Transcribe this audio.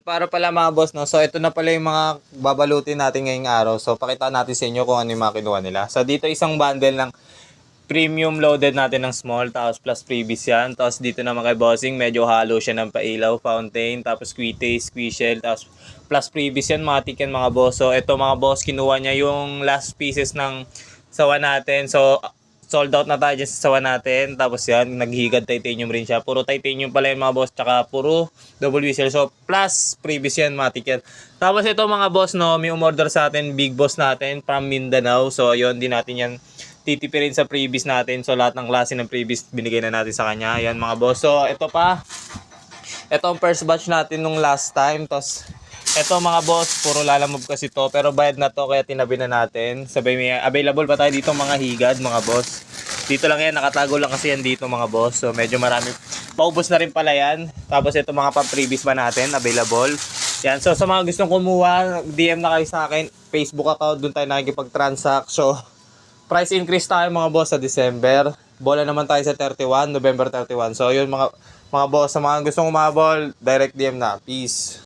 para pala mga boss, no? So, ito na pala yung mga babalutin natin ngayong araw. So, pakita natin sa inyo kung ano yung mga kinuha nila. So, dito isang bundle ng premium loaded natin ng small, tapos plus freebies yan. Tapos dito naman kay bossing, medyo halo siya ng pailaw, fountain, tapos squeeze, squeeze, tapos plus freebies yan, mga tiken mga boss. So, ito mga boss, kinuha niya yung last pieces ng sawa natin. So, sold out na tayo dyan sa sawa natin. Tapos yan, naghigad titanium rin siya. Puro titanium pala yung mga boss, tsaka puro double whistle. So, plus previous yan, matik yan. Tapos ito mga boss, no, may umorder sa atin, big boss natin from Mindanao. So, yun, din natin yan titipirin sa previous natin. So, lahat ng klase ng previous binigay na natin sa kanya. Yan mga boss. So, ito pa. Ito ang first batch natin nung last time. Tapos, ito mga boss, puro lalamove kasi to. Pero bayad na to, kaya tinabi na natin. Sabay may available pa tayo dito mga higad, mga boss. Dito lang yan, nakatago lang kasi yan dito mga boss. So, medyo marami. Paubos na rin pala yan. Tapos, ito mga pang-previous ba natin, available. Yan. So, sa mga gustong kumuha, DM na kayo sa akin. Facebook account, dun tayo nakikipag-transact. So, price increase tayo mga boss sa December. Bola naman tayo sa 31, November 31. So, yun mga boss, sa mga gustong umabol, direct DM na. Peace.